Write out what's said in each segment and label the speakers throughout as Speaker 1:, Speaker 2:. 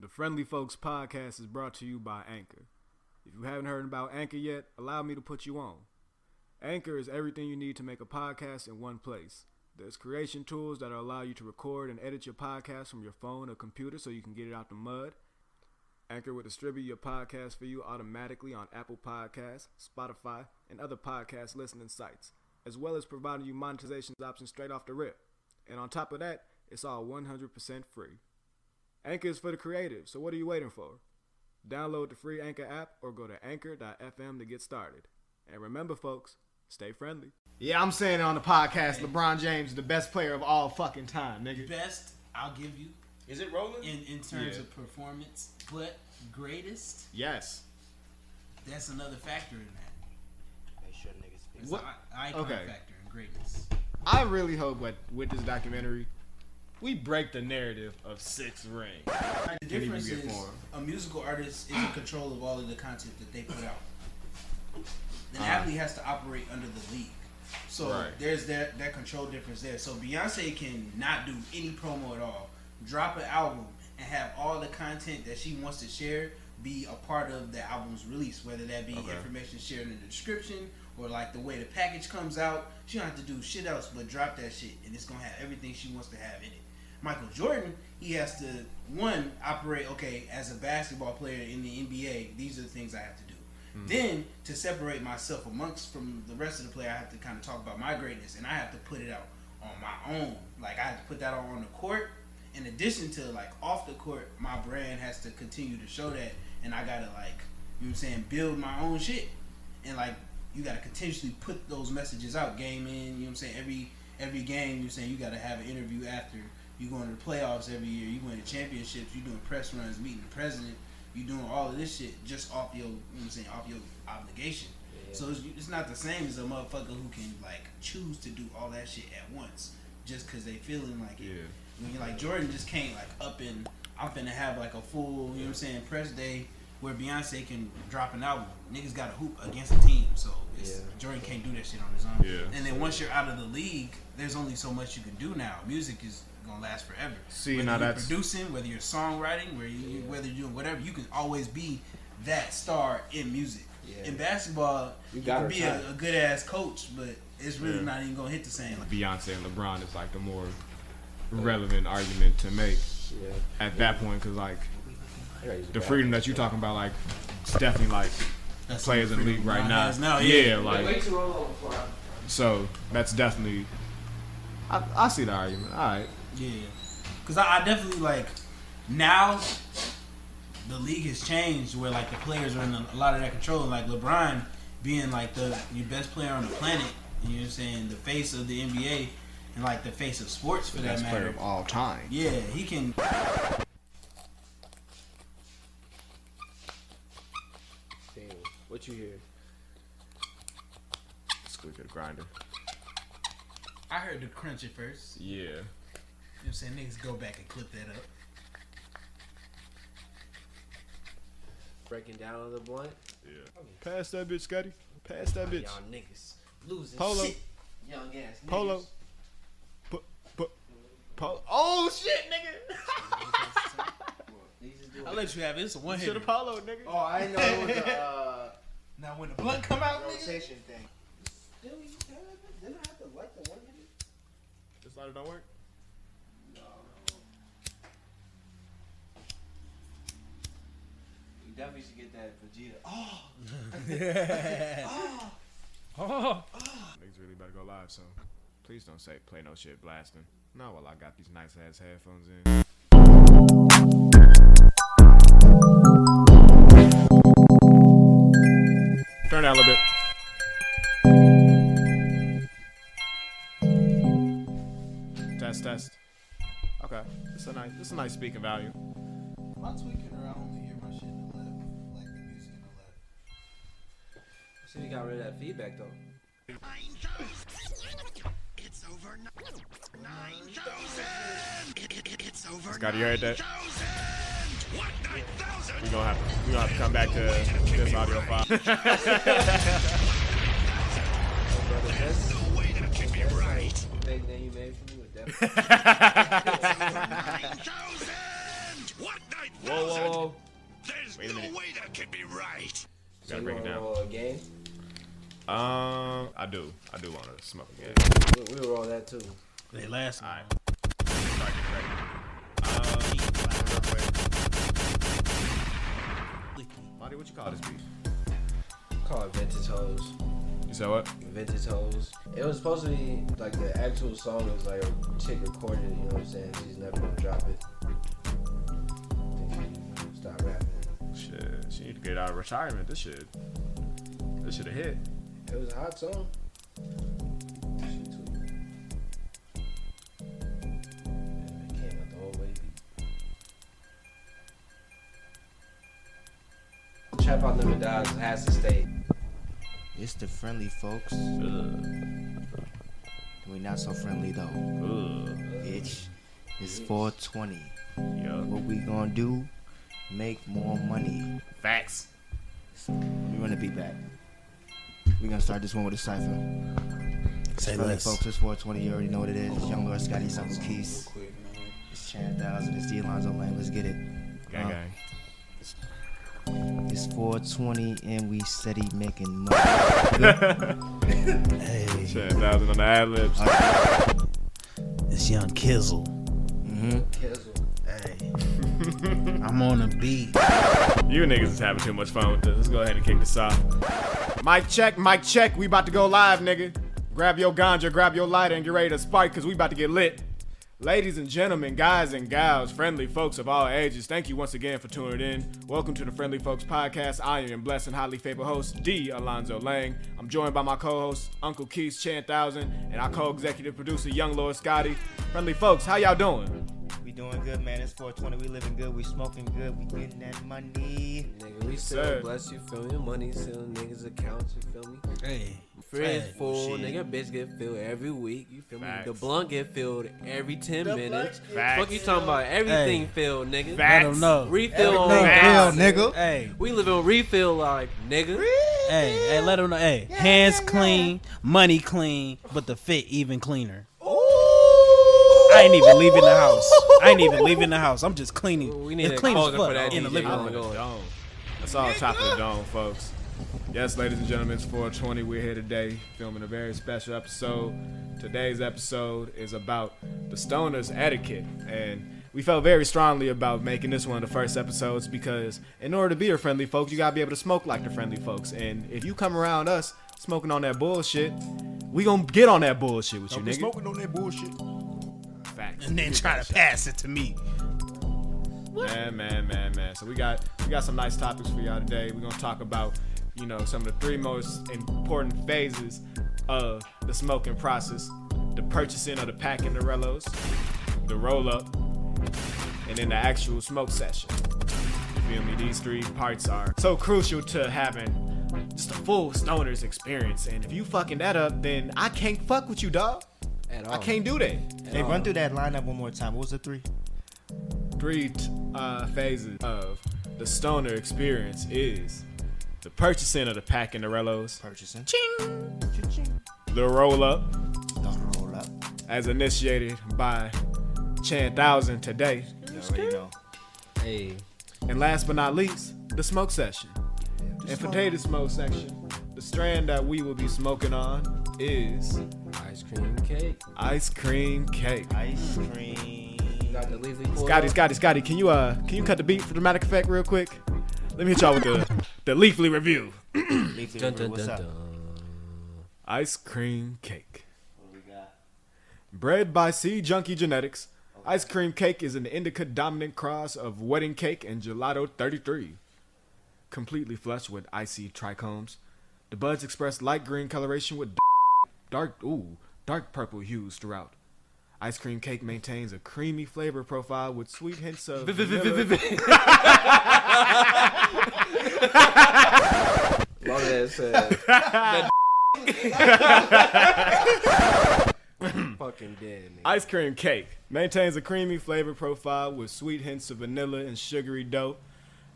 Speaker 1: The Friendly Folks podcast is brought to you by Anchor. If you haven't heard about Anchor yet, allow me to put you on. Anchor is everything you need to make a podcast in one place. There's creation tools that allow you to record and edit your podcast from your phone or computer so you can get it out the mud. Anchor will distribute your podcast for you automatically on Apple Podcasts, Spotify, and other podcast listening sites, as well as providing you monetization options straight off the rip. And on top of that, it's all 100% free. Anchor is for the creative, so what are you waiting for? Download the free Anchor app or go to anchor.fm to get started. And remember, folks, stay friendly. Yeah, I'm saying it on the podcast, LeBron James is the best player of all fucking time, nigga.
Speaker 2: Best, I'll give you.
Speaker 3: Is it rolling?
Speaker 2: In terms of performance, but greatest?
Speaker 1: Yes.
Speaker 2: That's another factor in that.
Speaker 3: They should niggas speak.
Speaker 1: What?
Speaker 2: Icon factor in greatness.
Speaker 1: I really hope with this documentary, we break the narrative of 6 rings.
Speaker 2: The difference is a musical artist is in control of all of the content that they put out. An athlete has to operate under the league. So there's that control difference there. So Beyonce can not do any promo at all, drop an album, and have all the content that she wants to share be a part of the album's release, whether that be information shared in the description or like the way the package comes out. She don't have to do shit else but drop that shit, and it's gonna have everything she wants to have in it. Michael Jordan, he has to, one, operate, okay, as a basketball player in the NBA, these are the things I have to do. Then, to separate myself from the rest of the play, I have to kind of talk about my greatness, and I have to put it out on my own. Like, I have to put that out on the court. In addition to, like, off the court, my brand has to continue to show that, and I gotta, like, you know what I'm saying, build my own shit. And, like, you gotta continuously put those messages out, game in, you know what I'm saying, every game, you know what I'm saying, you gotta have an interview after. You going to the playoffs every year. You going to championships. You doing press runs, meeting the president. You doing all of this shit just off your, you know what I'm saying, off your obligation. Yeah. So it's not the same as a motherfucker who can like choose to do all that shit at once just because they feeling like it. Yeah. When you're like Jordan just can't like I'm finna have like a full, you know what I'm saying, press day where Beyonce can drop an album. Niggas got to hoop against a team, so Jordan can't do that shit on his own. Yeah. And then once you're out of the league, there's only so much you can do now. Music is gonna last forever.
Speaker 1: See,
Speaker 2: whether
Speaker 1: now
Speaker 2: you're
Speaker 1: that's
Speaker 2: producing, whether you're songwriting, whether you're doing whatever, you can always be that star in music. Yeah. In basketball, you can be a good ass coach, but it's really not even gonna hit the same.
Speaker 1: Beyonce and LeBron is like the more relevant argument to make at that point, because like the freedom that you're talking about, like it's definitely like that's players in the league right now. Like so that's definitely. I see the argument. All right.
Speaker 2: Yeah, because I definitely like now the league has changed where like the players are in a lot of that control. Like LeBron being like your best player on the planet, you know what I'm saying, the face of the NBA and like the face of sports for that matter.
Speaker 1: Best player of all time.
Speaker 2: Yeah, he can.
Speaker 3: Damn, what you hear?
Speaker 1: Squeak of the grinder.
Speaker 2: I heard the crunch at first.
Speaker 1: Yeah.
Speaker 2: You know what I'm saying? Niggas go back and clip that up.
Speaker 3: Breaking down on the blunt.
Speaker 1: Yeah. Pass that bitch, Scotty. Pass that bitch.
Speaker 3: Y'all niggas losing
Speaker 1: Polo.
Speaker 3: shit. Young ass niggas.
Speaker 1: Polo. Polo. Oh shit, nigga.
Speaker 2: I'll let you have it. It's a one hit.
Speaker 1: Should have Polo, nigga.
Speaker 3: Oh, I didn't know it was a
Speaker 2: now when the blunt come out,
Speaker 3: rotation
Speaker 2: nigga.
Speaker 3: thing. Didn't I have to like the one hit?
Speaker 1: This lighter don't work?
Speaker 3: No. You definitely should get that Vegeta.
Speaker 1: Niggas really better go live, so please don't say play no shit blasting. No, well I got these nice ass headphones in. Turn down a little bit. Test. Okay, it's a nice speaking value.
Speaker 2: Am I tweaking or I only hear my shit in the left, like the music in the left?
Speaker 3: So you got rid of that feedback though.
Speaker 4: 9,000. It's over 9,000. It's over.
Speaker 1: Scotty, you heard that?
Speaker 4: 9,000. What 9,000?
Speaker 1: We gonna have to come back to this audio file.
Speaker 4: There's no way that can be right.
Speaker 3: Big name you made for me with that.
Speaker 4: 9,000. What
Speaker 1: Whoa.
Speaker 4: There's
Speaker 1: Wait a minute.
Speaker 4: no way that can be right.
Speaker 1: Gotta break it down.
Speaker 3: Game?
Speaker 1: I do want to smoke again.
Speaker 3: We were on that too.
Speaker 5: They last.
Speaker 1: All right. Start getting ready. Marty, what you call this beat?
Speaker 3: Call it Vintage Hoes.
Speaker 1: You said what?
Speaker 3: Vintage Hoes. It was supposed to be like the actual song was like a chick recorded it, you know what I'm saying? She's never gonna drop it. I think she stopped rapping.
Speaker 1: Shit, she need to get out of retirement. This should have hit.
Speaker 3: It was a hot song. She tweeted. And it came out the whole way beat. Trap Out Never Dies has to stay.
Speaker 6: It's the friendly folks. We not so friendly though. Bitch. It's 420.
Speaker 1: Yeah.
Speaker 6: What we gonna do? Make more money.
Speaker 1: Facts.
Speaker 6: Let me run the beat back. We gonna start this one with a cipher.
Speaker 5: Say
Speaker 6: Friendly
Speaker 5: less.
Speaker 6: folks, it's 420. You already know what it is. Young Lord Scotty, Uncle Keys. It's Chan 1000. It's D Alonzo Lane. Let's get it.
Speaker 1: Gang.
Speaker 6: It's 420 and we steady making money.
Speaker 5: Hey,
Speaker 1: 10,000 on the ad libs.
Speaker 5: it's Young Kizzle.
Speaker 3: Kizzle.
Speaker 5: Hey, I'm on a beat.
Speaker 1: You niggas is having too much fun with this. Let's go ahead and kick this off. Mic check. We about to go live, nigga. Grab your ganja, grab your lighter, and get ready to spark, because we about to get lit. Ladies and gentlemen, guys and gals, friendly folks of all ages, thank you once again for tuning in. Welcome to the Friendly Folks Podcast. I am your blessed and highly favored host, D. Alonzo Lang. I'm joined by my co-host, Uncle Keith Chan 1000, and our co-executive producer, Young Lord Scotty. Friendly folks, how y'all doing?
Speaker 6: We doing good, man. It's 420. We living good. We smoking good. We getting that money.
Speaker 3: Nigga, we still
Speaker 1: Sir.
Speaker 3: bless you, feel me? Money still in niggas' accounts, you feel me?
Speaker 5: Hey,
Speaker 3: Fridge
Speaker 5: Hey,
Speaker 3: full,
Speaker 6: shit.
Speaker 3: nigga, bitch get filled every week, you feel
Speaker 1: Facts.
Speaker 3: me? The blunt get filled every 10 minutes.
Speaker 1: Facts.
Speaker 3: Fuck you talking about? Everything
Speaker 5: Hey.
Speaker 3: filled, nigga.
Speaker 5: let
Speaker 1: Facts.
Speaker 5: them know.
Speaker 3: Refill on
Speaker 6: Everything
Speaker 3: gas.
Speaker 6: filled, nigga.
Speaker 5: Hey,
Speaker 3: We live on refill like, nigga.
Speaker 5: hey, let them know. Hey, hands clean, money clean, but the fit even cleaner. I ain't even leaving the house. I'm just cleaning.
Speaker 3: We need
Speaker 5: it's
Speaker 3: a
Speaker 5: clean as
Speaker 3: caller
Speaker 5: fuck
Speaker 3: for that
Speaker 5: in the
Speaker 3: DJ.
Speaker 5: living
Speaker 3: Oh
Speaker 5: room.
Speaker 3: my God.
Speaker 1: Dome. That's all top of the dome, folks. Yes, ladies and gentlemen, it's 420. We're here today filming a very special episode. Today's episode is about the Stoners Etiquette, and we felt very strongly about making this one of the first episodes because in order to be a friendly folks, you gotta be able to smoke like the friendly folks. And if you come around us smoking on that bullshit, we gonna get on that bullshit with you, nigga.
Speaker 6: Smoking on that bullshit.
Speaker 1: Facts.
Speaker 5: And then try to pass it to me.
Speaker 1: Man. So we got some nice topics for y'all today. We're gonna talk about, you know, some of the three most important phases of the smoking process: the purchasing of the pack and the rellos, the roll up, and then the actual smoke session. You feel me? These three parts are so crucial to having just a full Stoners experience. And if you fucking that up, then I can't fuck with you, dog.
Speaker 3: At all.
Speaker 1: I can't do that.
Speaker 6: Hey, run through that lineup one more time. What was the three?
Speaker 1: Three phases of the stoner experience is the purchasing of the pack and the rellos,
Speaker 6: Purchasing.
Speaker 1: the roll up,
Speaker 6: Don't roll up.
Speaker 1: as initiated by Chan 1000 today,
Speaker 6: You already know.
Speaker 3: Hey,
Speaker 1: and last but not least, the smoke session. And for today's smoke section, the strand that we will be smoking on is
Speaker 3: ice cream cake.
Speaker 1: ice cream cake.
Speaker 6: Ice cream.
Speaker 3: Got the leafy coil.
Speaker 1: Scotty, can you cut the beat for dramatic effect real quick? Let me hit y'all with the Leafly review.
Speaker 6: Leafly
Speaker 3: Dun,
Speaker 6: River,
Speaker 3: dun,
Speaker 6: what's
Speaker 3: dun,
Speaker 6: up?
Speaker 3: dun.
Speaker 1: Ice cream cake.
Speaker 6: What we got?
Speaker 1: Bred by Sea Junkie Genetics, ice cream cake is an indica dominant cross of wedding cake and gelato 33. Completely flushed with icy trichomes. The buds express light green coloration with dark purple hues throughout. Ice cream cake maintains a creamy flavor profile with sweet hints of vanilla.
Speaker 3: Long as said. Fucking dead, nigga.
Speaker 1: Ice cream cake maintains a creamy flavor profile with sweet hints of vanilla and sugary dough.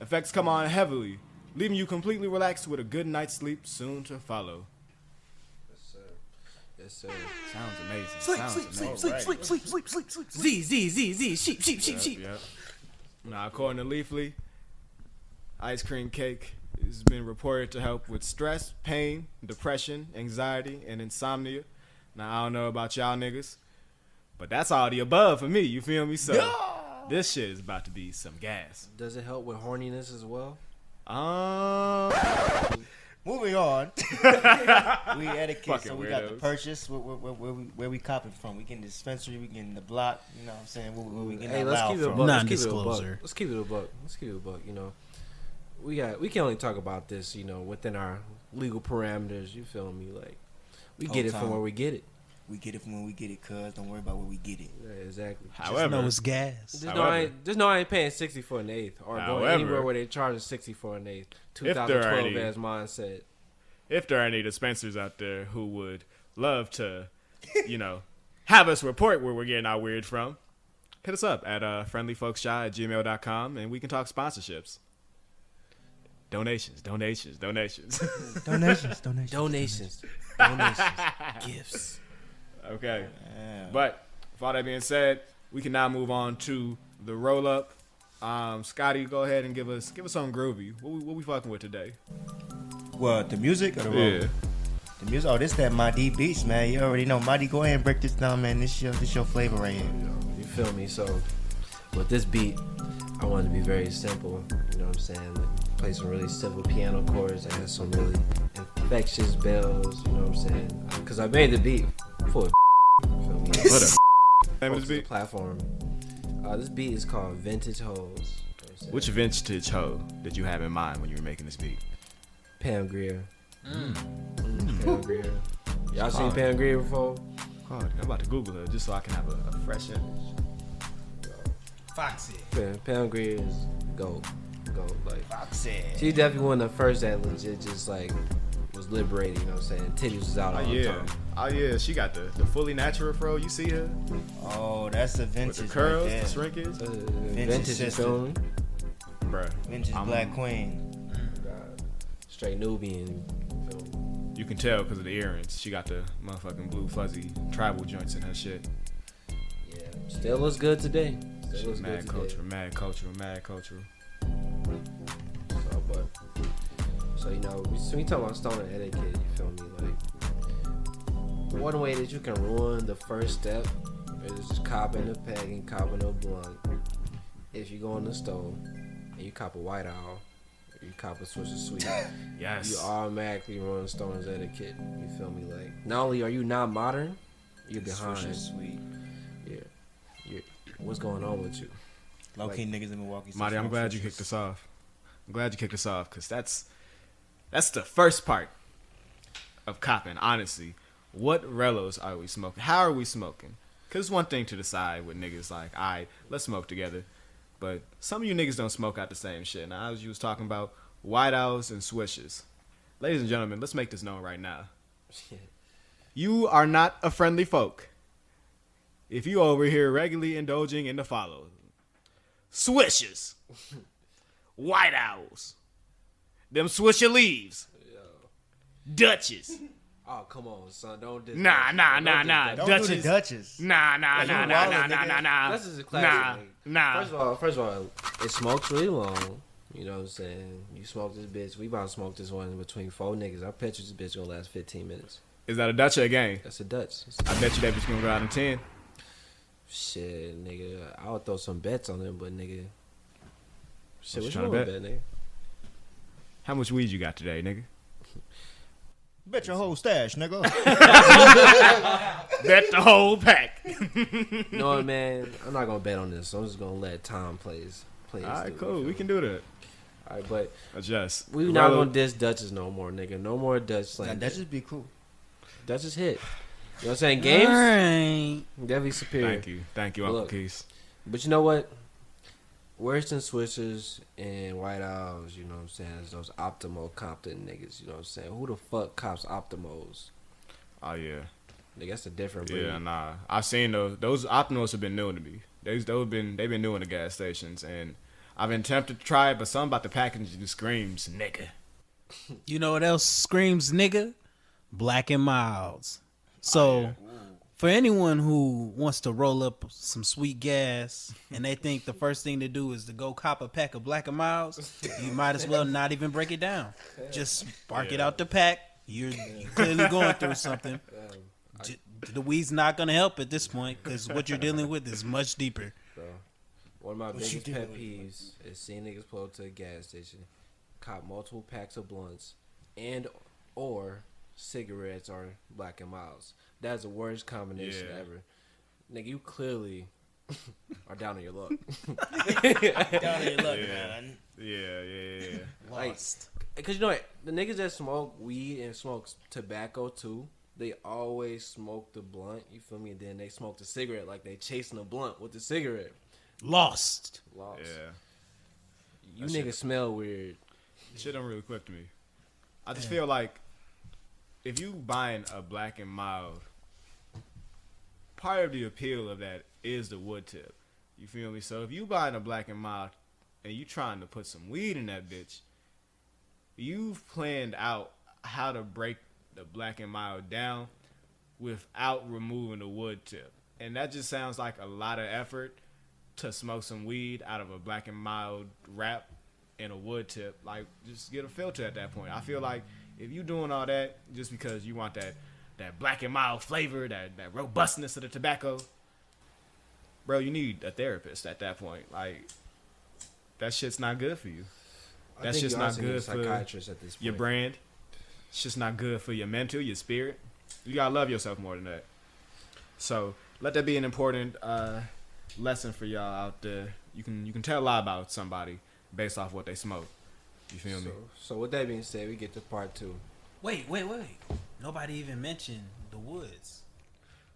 Speaker 1: Effects come on heavily, leaving you completely relaxed with a good night's sleep soon to follow.
Speaker 3: Yes, sir.
Speaker 1: Sounds amazing.
Speaker 5: Sleep.
Speaker 3: Z, sheep.
Speaker 1: Yep. Now, according to Leafly, ice cream cake has been reported to help with stress, pain, depression, anxiety, and insomnia. Now, I don't know about y'all niggas, but that's all the above for me. You feel me? So, this shit is about to be some gas.
Speaker 3: Does it help with horniness as well?
Speaker 6: Moving on. We etiquette,
Speaker 1: Fucking
Speaker 6: so we
Speaker 1: weirdos.
Speaker 6: got the purchase. Where we copping from? We getting the dispensary. We getting the block. You know what I'm saying? Where we getting
Speaker 3: Hey,
Speaker 6: that
Speaker 3: let's
Speaker 6: loud
Speaker 3: keep it a
Speaker 6: from?
Speaker 3: buck.
Speaker 5: Non-disclosure.
Speaker 3: Let's keep it a buck. You know, we can only talk about this. You know, within our legal parameters. You feel me? Like we get it from where we get it.
Speaker 6: We get it from when we get it, cuz. Don't worry about where we get it.
Speaker 3: Yeah, exactly.
Speaker 1: However,
Speaker 5: No, it's gas.
Speaker 3: Just know I ain't paying 60 for an eighth or going anywhere where they charge 60 for an eighth. 2012, as mine said.
Speaker 1: if there are any dispensers out there who would love to, have us report where we're getting our weird from, hit us up at friendlyfolkshy@gmail.com and we can talk sponsorships. Donations.
Speaker 3: Gifts.
Speaker 1: Okay.
Speaker 6: Yeah.
Speaker 1: But with all that being said, we can now move on to the roll up. Scotty, go ahead and give us something groovy. What we fucking with today?
Speaker 6: What, the music or the roll?
Speaker 1: Yeah.
Speaker 6: The music. Oh, this that Madi Beats, man. You already know. Madi, go ahead and break this down, man. This your flavor right here.
Speaker 3: You feel me? So with this beat, I wanted to be very simple. You know what I'm saying? Like, play some really simple piano chords and have some really infectious bells. You know what I'm saying? Because I made the beat for you feel me?
Speaker 1: What a name of this
Speaker 3: The
Speaker 1: beat?
Speaker 3: platform. This beat is called Vintage Hoes. You know what I'm saying?
Speaker 1: Which vintage hoe did you have in mind when you were making this beat?
Speaker 3: Pam Grier. Pam Grier. Y'all seen Pam Grier before?
Speaker 1: God, I'm about to Google her just so I can have a fresh image.
Speaker 2: Foxy.
Speaker 3: Pam Grier is gold. Like,
Speaker 6: Foxy.
Speaker 3: she's definitely one of the first that legit just like was liberated, you know what I'm saying? Titties was out all the time.
Speaker 1: Oh yeah, she got the fully natural fro. You see her
Speaker 6: Oh, that's a
Speaker 1: with
Speaker 6: vintage
Speaker 1: the curls,
Speaker 6: right
Speaker 1: the
Speaker 6: there.
Speaker 1: shrinkage,
Speaker 3: Vintage, you
Speaker 6: sister.
Speaker 3: feel me?
Speaker 1: bruh.
Speaker 6: Vintage Black Queen.
Speaker 3: Straight Nubian. You feel me?
Speaker 1: You can tell because of the earrings. She got the motherfucking blue fuzzy tribal joints in her shit.
Speaker 3: Yeah. Still looks good today.
Speaker 1: She
Speaker 3: Still looks
Speaker 1: mad
Speaker 3: good today.
Speaker 1: mad cultural.
Speaker 3: So you know, we talk about stoner etiquette, you feel me? Like, one way that you can ruin the first step is just copping a peg and copping a blunt. If you go in the store and you cop a White Owl, or you cop a Swisher Sweet,
Speaker 1: Yes.
Speaker 3: you automatically ruin stoner's etiquette. You feel me? Like, not only are you not modern, you're behind.
Speaker 6: Swisher Sweet.
Speaker 3: Yeah. What's going on with you?
Speaker 6: Low key niggas in Milwaukee.
Speaker 1: Marty, I'm glad you
Speaker 6: Swishers.
Speaker 1: kicked us off. I'm glad you kicked us off because that's the first part of copping. Honestly, what relos are we smoking? How are we smoking? Because it's one thing to decide with niggas like, all right, let's smoke together. But some of you niggas don't smoke out the same shit. Now, as you was talking about White Owls and Swishes. Ladies and gentlemen, let's make this known right now. You are not a friendly folk if you over here regularly indulging in the follow. Swishes. White Owls. Them Swisher leaves. Dutches.
Speaker 3: Oh, come on, son. Don't diss
Speaker 1: Nah.
Speaker 6: Don't do
Speaker 1: Dutches.
Speaker 6: the Dutches.
Speaker 1: Nah.
Speaker 3: This is a classic.
Speaker 1: Nah.
Speaker 3: First of all, it smokes really long. You know what I'm saying? You smoke this bitch. We about to smoke this one between 4 niggas. I bet you this bitch gonna last 15 minutes.
Speaker 1: Is that a Dutch or a game?
Speaker 3: That's a Dutch.
Speaker 1: I bet you that bitch gonna go out in 10.
Speaker 3: Shit, nigga. I would throw some bets on it, but nigga. Shit,
Speaker 1: What
Speaker 3: what
Speaker 1: you
Speaker 3: you
Speaker 1: tryna
Speaker 3: want to bet, nigga?
Speaker 1: How much weed you got today, nigga?
Speaker 6: Bet your whole stash, nigga.
Speaker 1: Bet the whole pack.
Speaker 3: You know what, man? I'm not gonna bet on this. So I'm just gonna let Tom play.
Speaker 1: All right, cool. We can do that.
Speaker 3: All right, but
Speaker 1: Adjust.
Speaker 3: we not gonna diss Dutches no more, nigga. No more Dutch
Speaker 6: Now,
Speaker 3: slang.
Speaker 6: Dutches be cool.
Speaker 3: Dutches hit. You know what I'm saying? Games
Speaker 5: Alright.
Speaker 3: definitely superior.
Speaker 1: Thank you, Uncle
Speaker 3: Look.
Speaker 1: Keith.
Speaker 3: But you know what? Worse than Swishers and White Owls, you know what I'm saying, is those Optimo Compton niggas, you know what I'm saying? Who the fuck cops Optimos?
Speaker 1: Oh yeah,
Speaker 3: Nigga, that's a different breed.
Speaker 1: yeah, nah. I seen those. Those Optimals have been new to me. They've been new in the gas stations, and I've been tempted to try it, but something about the packaging just screams nigga.
Speaker 5: You know what else screams nigga? Black and Milds. So, For anyone who wants to roll up some sweet gas and they think the first thing to do is to go cop a pack of Black and Milds, you might as well not even break it down. Just spark it out the pack. You're clearly going through something. The weed's not going to help at this point because what you're dealing with is much deeper.
Speaker 3: Bro, one of my biggest pet peeves is seeing niggas pull up to a gas station, cop multiple packs of blunts, and or cigarettes or Black and Milds. That's the worst combination ever. Nigga, you clearly are down on your luck.
Speaker 6: Down on your luck, man.
Speaker 1: Yeah.
Speaker 5: Lost.
Speaker 3: Because you know what? The niggas that smoke weed and smoke tobacco too, they always smoke the blunt, you feel me? And then they smoke the cigarette like they chasing a blunt with the cigarette.
Speaker 5: Lost.
Speaker 1: Yeah.
Speaker 3: You niggas smell weird.
Speaker 1: Shit don't really click to me. I just feel like if you buying a Black and Mild, part of the appeal of that is the wood tip. You feel me? So if you buying a Black and Mild and you trying to put some weed in that bitch, you've planned out how to break the Black and Mild down without removing the wood tip. And that just sounds like a lot of effort to smoke some weed out of a Black and Mild wrap and a wood tip. Like, just get a filter at that point. I feel like if you doing all that just because you want that Black and Mild flavor, that robustness of the tobacco, bro, you need a therapist at that point. Like, that shit's not good for you. That's just not good for your brand. It's just not good for your mental, your spirit. You gotta love yourself more than that. So let that be an important lesson for y'all out there. You can tell a lot about somebody based off what they smoke. You feel me?
Speaker 3: So with that being said, we get to part 2.
Speaker 5: Wait. Nobody even mentioned the woods.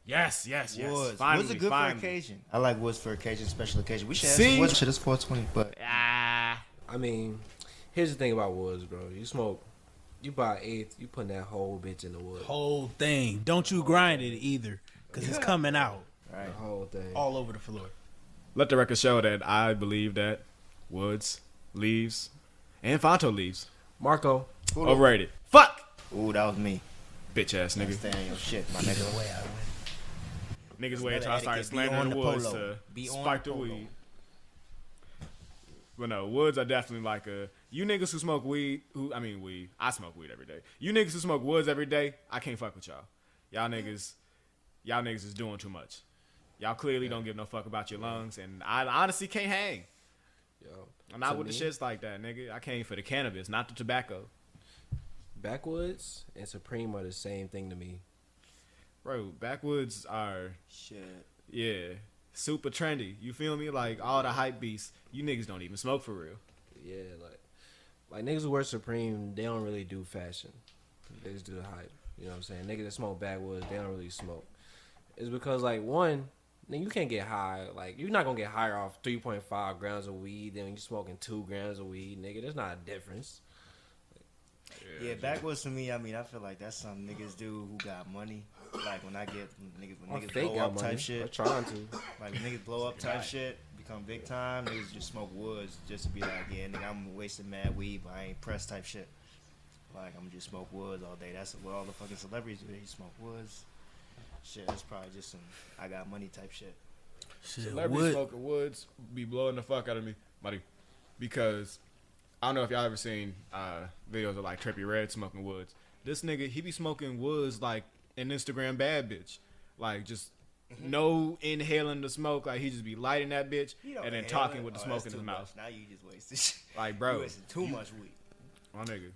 Speaker 1: Yes.
Speaker 6: Woods.
Speaker 1: Finally,
Speaker 6: Woods are good for occasion. I like woods for occasion, special occasion. We should have
Speaker 1: See?
Speaker 6: some woods. Shit is 420, but
Speaker 3: I mean, here's the thing about woods, bro. You smoke, you buy eighth, you putting that whole bitch in the wood.
Speaker 5: Whole thing. Don't you grind it either because it's coming out.
Speaker 6: right.
Speaker 3: The whole thing.
Speaker 5: All over the floor.
Speaker 1: let the record show that I believe that woods, leaves, and Fonto leaves
Speaker 3: Marco.
Speaker 1: overrated. Fuck!
Speaker 6: Ooh, that was me.
Speaker 1: Bitch ass nigga.
Speaker 6: Stay on your shit, my nigga.
Speaker 1: Niggas wait till I started slandering the woods to spark the weed. But no, woods are definitely like you niggas who smoke weed, I smoke weed every day. You niggas who smoke woods every day, I can't fuck with y'all. Y'all niggas is doing too much. Y'all clearly don't give no fuck about your lungs, and I honestly can't hang.
Speaker 3: Yo,
Speaker 1: I'm not with the shits like that, nigga. I came for the cannabis, not the tobacco.
Speaker 3: Backwoods and Supreme are the same thing to me.
Speaker 1: Bro, backwoods are
Speaker 6: Shit.
Speaker 1: super trendy. You feel me? Like all the hype beasts, you niggas don't even smoke for real.
Speaker 3: Yeah, like niggas who wear Supreme, they don't really do fashion. They just do the hype. You know what I'm saying? Niggas that smoke backwoods, they don't really smoke. It's because like one, you can't get high. Like you're not gonna get higher off 3.5 grams of weed than when you're smoking 2 grams of weed, nigga. There's not a difference.
Speaker 6: Yeah, backwoods for me, I mean, I feel like that's something niggas do who got money. Like when niggas blow up type shit.
Speaker 3: I'm trying to.
Speaker 6: Like when niggas blow up type shit, become big time, niggas just smoke woods just to be like, yeah, nigga, I'm wasting mad weed, but I ain't pressed type shit. Like I'm just smoke woods all day. That's what all the fucking celebrities do. They smoke woods. Shit, that's probably just some I got money type shit.
Speaker 1: Celebrities smoking woods be blowing the fuck out of me, buddy. Because I don't know if y'all ever seen videos of like Trippie Redd smoking woods. This nigga, he be smoking woods like an Instagram bad bitch. Like just no inhaling the smoke. Like he just be lighting that bitch and then talking with the smoke in his mouth.
Speaker 6: Now you just wasted shit.
Speaker 1: Like bro,
Speaker 6: You wasted too much weed.
Speaker 1: my nigga.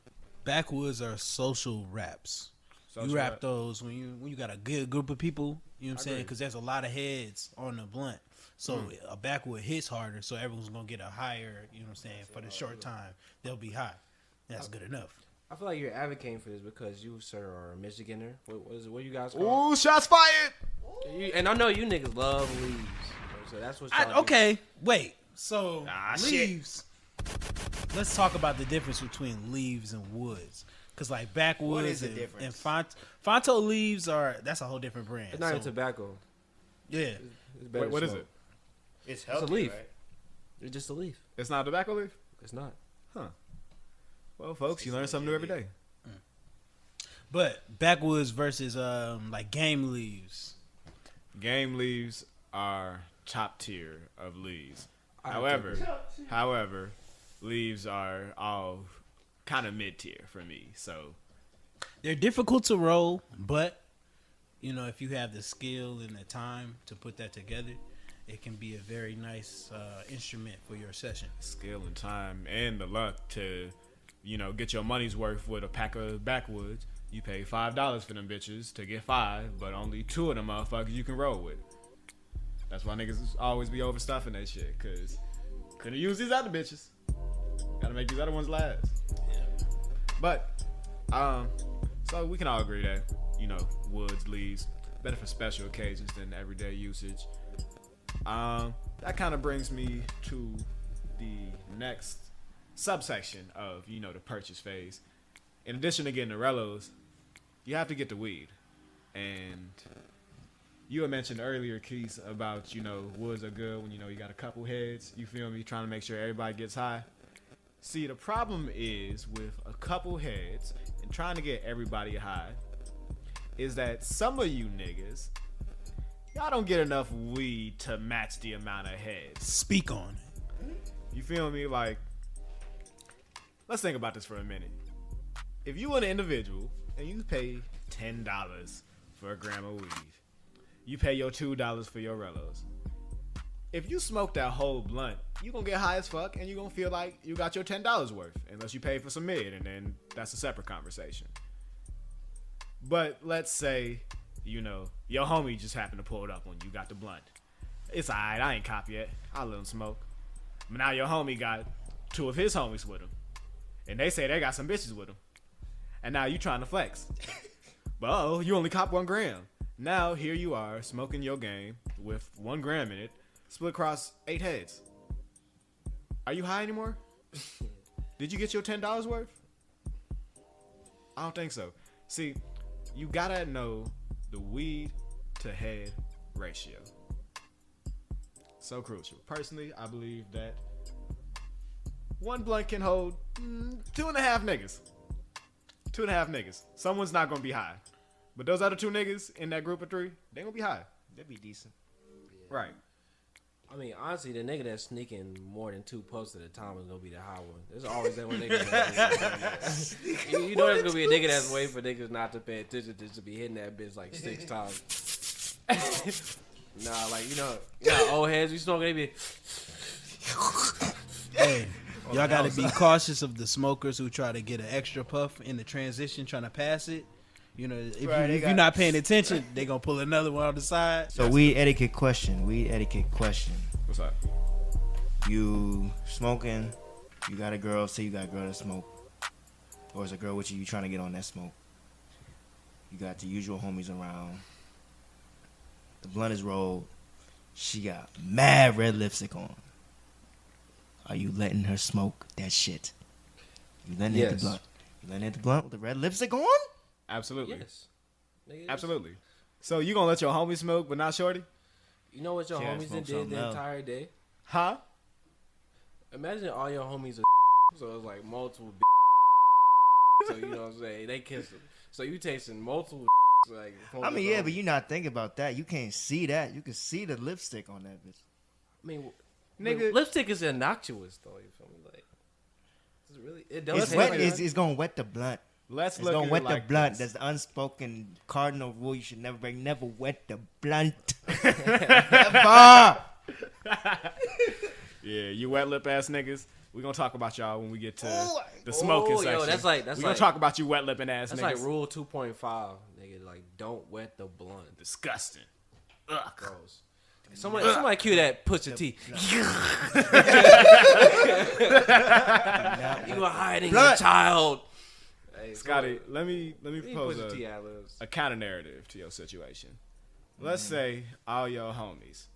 Speaker 5: Backwoods are social raps.
Speaker 1: Social
Speaker 5: You rap
Speaker 1: rap.
Speaker 5: those when you got a good group of people. You know what I'm saying?
Speaker 1: agree.
Speaker 5: Because there's a lot of heads on the blunt. So a backwood hits harder. So everyone's gonna get a higher. You know what I'm saying? For the short time, they'll be high. That's good enough.
Speaker 3: I feel like you're advocating for this because you, sir, are a Michiganer. What you guys call?
Speaker 1: Ooh, shots fired!
Speaker 3: And I know you niggas love leaves. So that's what y'all do.
Speaker 5: Okay, wait. So
Speaker 1: shit.
Speaker 5: leaves. Let's talk about the difference between leaves and woods. Cause like backwoods
Speaker 6: What is the
Speaker 5: and
Speaker 6: difference?
Speaker 5: Fonto leaves that's a whole different brand.
Speaker 3: It's not even
Speaker 5: So,
Speaker 3: tobacco.
Speaker 5: yeah.
Speaker 3: It's better
Speaker 1: Wait, what is
Speaker 3: smoke.
Speaker 1: it?
Speaker 6: It's healthy,
Speaker 3: It's a leaf.
Speaker 6: right?
Speaker 3: It's just a leaf.
Speaker 1: It's not a tobacco leaf?
Speaker 3: It's not.
Speaker 1: Well, folks, you learn something new every day.
Speaker 5: But backwoods versus like game leaves.
Speaker 1: game leaves are top tier of leaves. However, leaves are all kind of mid tier for me. So
Speaker 5: they're difficult to roll, but you know, if you have the skill and the time to put that together, it can be a very nice instrument for your session.
Speaker 1: Skill and time and the luck to, you know, get your money's worth with a pack of backwoods. You pay $5 for them bitches to get 5, but only 2 of them motherfuckers you can roll with. That's why niggas always be overstuffing that shit, cause couldn't use these other bitches. Gotta make these other ones last. Yeah. But, so we can all agree that, you know, woods, leaves, better for special occasions than everyday usage. That kind of brings me to the next subsection of, you know, the purchase phase. In addition to getting the relos, you have to get the weed. And you had mentioned earlier, Keith, about, you know, woods are good when, you know, you got a couple heads. You feel me? Trying to make sure everybody gets high. See, the problem is with a couple heads and trying to get everybody high is that some of you niggas, y'all don't get enough weed to match the amount of heads.
Speaker 5: Speak on it.
Speaker 1: You feel me? Like, let's think about this for a minute. If you an individual and you pay $10 for a gram of weed, you pay your $2 for your relos. If you smoke that whole blunt, you gonna get high as fuck and you gonna feel like you got your $10 worth, unless you pay for some mid, and then that's a separate conversation. But let's say, you know, your homie just happened to pull it up when you got the blunt. It's alright, I ain't cop yet. I'll let him smoke. But now your homie got 2 of his homies with him, and they say they got some bitches with him. And now you trying to flex. But you only cop 1 gram. Now here you are smoking your game with 1 gram in it, split across 8 heads. Are you high anymore? Did you get your $10 worth? I don't think so. See, you gotta know the weed to head ratio. So crucial. Personally, I believe that 1 blunt can hold 2.5 niggas. 2.5 niggas. Someone's not gonna be high. But those other 2 niggas in that group of 3, they gonna be high.
Speaker 6: That'd be decent.
Speaker 3: Yeah.
Speaker 1: Right.
Speaker 3: I mean, honestly, the nigga that's sneaking more than 2 puffs at a time is gonna be the high one. There's always that one nigga. You know, there's gonna be a nigga that's waiting for niggas not to pay attention to be hitting that bitch like 6 times. Nah, like you know, old heads, you smoking, they be.
Speaker 5: Hey, y'all gotta be cautious of the smokers who try to get an extra puff in the transition, trying to pass it. You know, if you're not paying attention, they gonna pull another one on the side.
Speaker 6: So weed etiquette question.
Speaker 1: What's up?
Speaker 6: You smoking, you got a girl, say you got a girl to smoke. Or is a girl with you trying to get on that smoke. You got the usual homies around. The blunt is rolled. She got mad red lipstick on. Are you letting her smoke that shit? You letting her hit the blunt? You letting her hit the blunt with the red lipstick on?
Speaker 1: Absolutely.
Speaker 3: Yes.
Speaker 1: Absolutely. So you gonna let your homie smoke, but not shorty?
Speaker 3: You know what your homies did the entire day?
Speaker 1: Huh?
Speaker 3: Imagine all your homies are so it's like multiple so you know what I'm saying? They kissing. So you tasting multiple like.
Speaker 6: I mean, yeah, but you're not thinking about that. You can't see that. You can see the lipstick on that bitch.
Speaker 3: I mean, nigga, lipstick is innocuous though. You feel me? Like, it's really it does.
Speaker 6: It's wet. It's gonna wet the blunt.
Speaker 1: Let's
Speaker 6: it's
Speaker 1: look
Speaker 6: gonna
Speaker 1: at
Speaker 6: wet
Speaker 1: it like
Speaker 6: the blunt.
Speaker 1: this.
Speaker 6: That's the unspoken cardinal rule you should never break. Never wet the blunt. Never.
Speaker 1: Yeah, you wet lip ass niggas. We gonna talk about y'all when we get to the smoking section.
Speaker 3: Yo, that's
Speaker 1: we gonna talk about you wet lipping ass
Speaker 3: that's
Speaker 1: niggas.
Speaker 3: That's like rule 2.5, nigga. Like, don't wet the blunt.
Speaker 1: Disgusting. Ugh.
Speaker 3: Gross. Somebody cue that Pusha T. You are hiding your child.
Speaker 1: Hey, Scotty, let me propose a counter narrative to your situation. Let's say all your homies,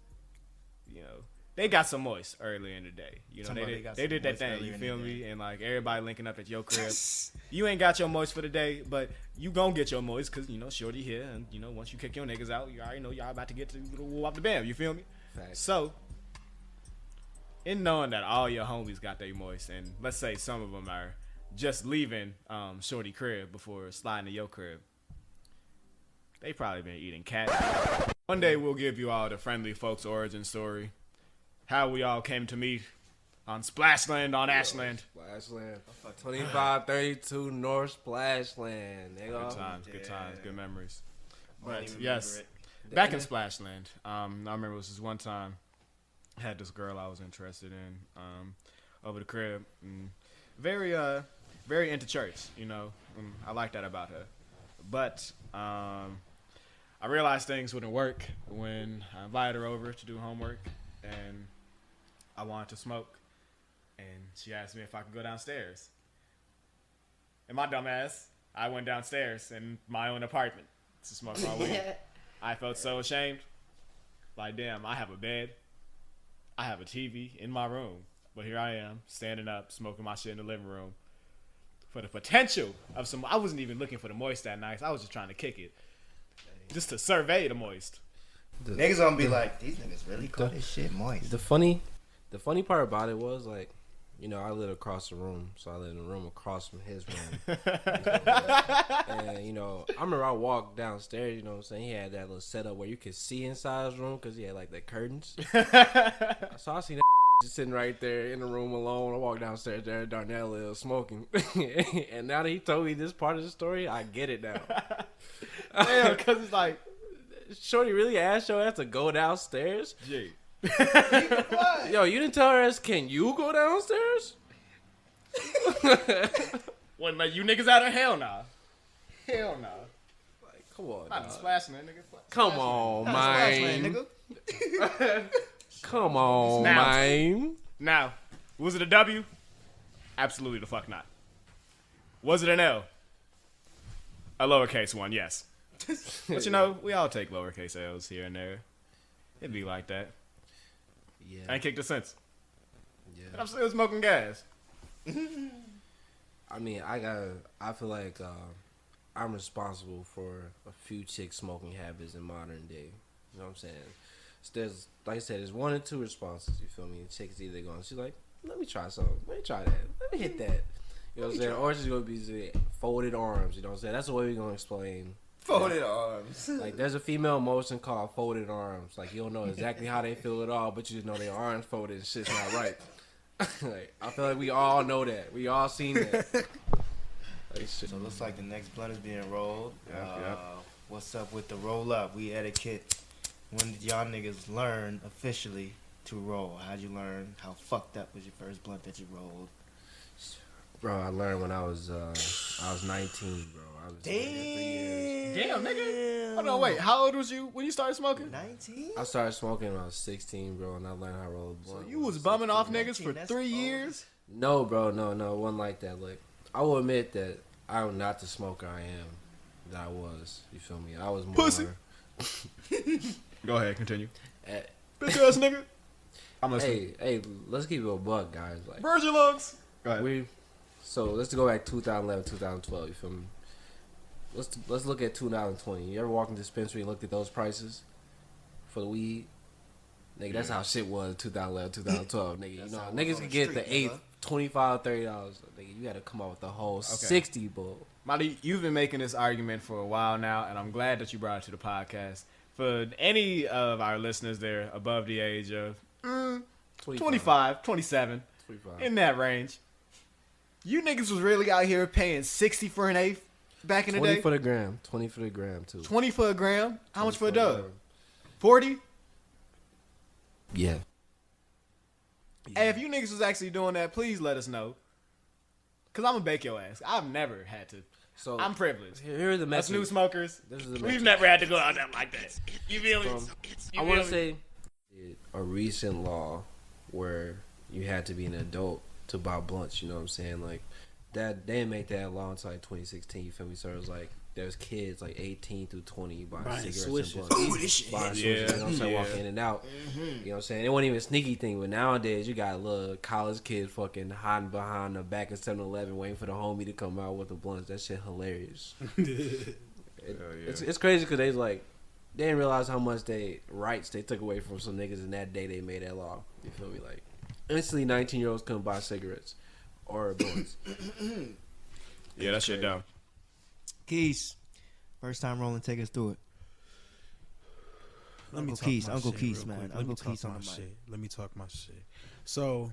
Speaker 1: you know, they got some moist earlier in the day. You know, they did that thing. You feel me? And like everybody linking up at your crib. You ain't got your moist for the day, but you gonna get your moist because you know shorty here, and you know once you kick your niggas out, you already know y'all about to get to woo up the bam. You feel me?
Speaker 3: Fact.
Speaker 1: So, in knowing that all your homies got their moist, and let's say some of them are just leaving shorty crib before sliding to your crib, they probably been eating cat. One day we'll give you all the Friendly Folks origin story. How we all came to meet on Splashland on Ashland.
Speaker 3: Splashland. 2532 North Splashland.
Speaker 1: Good times, good memories. But yes, back in Splashland, I remember it was this one time I had this girl I was interested in over the crib. And very into church, you know. I like that about her. But I realized things wouldn't work when I invited her over to do homework, and I wanted to smoke, and she asked me if I could go downstairs. And my dumb ass, I went downstairs in my own apartment to smoke my weed. I felt so ashamed. Like, damn, I have a bed, I have a TV in my room, but here I am, standing up, smoking my shit in the living room. For the potential of some, I wasn't even looking for the moist that night. I was just trying to kick it, just to survey the moist.
Speaker 6: Niggas gonna be like, these niggas really call this shit moist.
Speaker 3: The funny part about it was, like, you know, I lived across the room, so I lived in the room across from his room. And, you know, I remember I walked downstairs, you know what I'm saying? He had that little setup where you could see inside his room because he had, like, the curtains. So I seen that just sitting right there in the room alone. I walked downstairs there, Darnell is smoking. And now that he told me this part of the story, I get it now.
Speaker 1: Yeah, because it's like,
Speaker 3: Shorty really asked your ass to go downstairs?
Speaker 1: gee.
Speaker 3: Yo, you didn't tell her, can you go downstairs?
Speaker 1: Wouldn't let you niggas out of hell nah. Hell nah.
Speaker 3: Like, come on,
Speaker 1: Not the
Speaker 3: dog.
Speaker 1: splashing that nigga.
Speaker 3: Come on, man. Come on,
Speaker 1: Now.
Speaker 3: man.
Speaker 1: Now, was it a W? Absolutely the fuck not. Was it an L? A lowercase one, yes. But you know, we all take lowercase L's here and there. It'd be like that.
Speaker 3: Yeah.
Speaker 1: I ain't kicked it since.
Speaker 3: Yeah.
Speaker 1: And I'm still smoking gas.
Speaker 3: I mean, I feel like I'm responsible for a few chicks smoking habits in modern day. You know what I'm saying? So there's, like I said, there's one or two responses. You feel me? The chick is either going, she's like, let me try something. Let me try that. Let me hit that. You know what I'm saying? Or she's going to be folded arms. You know what I'm saying? That's the way we're going to explain.
Speaker 6: Folded arms.
Speaker 3: Like, there's a female emotion called folded arms. Like, you don't know exactly how they feel at all, but you just know their arms folded and shit's not right. Like, I feel like we all know that. We all seen that. Like, shit.
Speaker 6: So it looks like the next blunt is being rolled.
Speaker 1: Yep.
Speaker 6: What's up with the roll up? We etiquette. When did y'all niggas learn officially to roll? How'd you learn? How fucked up was your first blunt that you rolled?
Speaker 3: Bro, I learned when I was 19, bro. I was doing it 3 years.
Speaker 1: Damn, nigga. Hold on, wait. How old was you when you started smoking?
Speaker 6: 19?
Speaker 3: I started smoking when I was 16, bro, and I learned how to roll a blunt.
Speaker 1: So you was bumming off
Speaker 6: 19,
Speaker 1: niggas for
Speaker 6: that's
Speaker 1: 3
Speaker 6: old.
Speaker 1: years?
Speaker 3: No, bro, no, it wasn't like that. Like, I will admit that I'm not the smoker I am that I was. You feel me? I was more...
Speaker 1: Pussy. Go ahead, continue.
Speaker 3: Eh,
Speaker 1: Bitch ass nigga. I'm listening.
Speaker 3: hey, let's keep it a buck, guys. Like,
Speaker 1: Virgin lungs. Go ahead.
Speaker 3: So let's go back 2011, 2012. You feel me? Let's look at 2020. You ever walked in the dispensary and looked at those prices for the weed? Nigga, that's how shit was in 2011, 2012. Nigga, you know, niggas could get the eighth, $25, $30. Nigga, you had to come up with the whole 60, bro.
Speaker 1: Marty, you've been making this argument for a while now, and I'm glad that you brought it to the podcast. For any of our listeners there above the age of 25, 27,
Speaker 3: 25.
Speaker 1: in that range, you niggas was really out here paying 60 for an eighth back in the
Speaker 3: 20
Speaker 1: day?
Speaker 3: for the gram. 20 for the gram, too.
Speaker 1: 20 for a gram? How much for a
Speaker 3: 20
Speaker 1: dub?
Speaker 3: gram.
Speaker 1: 40?
Speaker 3: Yeah.
Speaker 1: Hey, if you niggas was actually doing that, please let us know. Because I'm going to bake your ass. I've never had to.
Speaker 3: So
Speaker 1: I'm privileged.
Speaker 3: here are the
Speaker 1: Us
Speaker 3: messages.
Speaker 1: new smokers,
Speaker 3: This is the
Speaker 1: we've
Speaker 3: message.
Speaker 1: never had to go out there like that. You feel me?
Speaker 3: I want to say a recent law where you had to be an adult to buy blunts. You know what I'm saying? Like that, they didn't make that law until like 2016. You feel me? So it was like there's kids like 18 through 20 buying cigarettes
Speaker 5: swishes.
Speaker 3: and blunts.
Speaker 6: Ooh, this shit.
Speaker 3: Buying
Speaker 1: Yeah,
Speaker 3: swishes, you know what I'm saying?
Speaker 1: yeah.
Speaker 3: Walking in and out. You know what I'm saying? It wasn't even a sneaky thing, but nowadays you got little college kids fucking hiding behind the back of 7-Eleven waiting for the homie to come out with the blunts. That shit hilarious. It's crazy because they didn't realize how much rights they took away from some niggas in that day they made that law. You feel me? Like instantly 19-year-olds couldn't buy cigarettes or blunts.
Speaker 1: Yeah, that shit dumb.
Speaker 6: Keys. First time rolling, take us through it.
Speaker 5: Let me
Speaker 6: Uncle
Speaker 5: talk
Speaker 6: Keith,
Speaker 5: my
Speaker 6: Uncle
Speaker 5: shit
Speaker 6: Keith,
Speaker 5: real
Speaker 6: man.
Speaker 5: quick.
Speaker 6: Uncle Keith on the mic.
Speaker 5: shit. Let me talk my shit. So,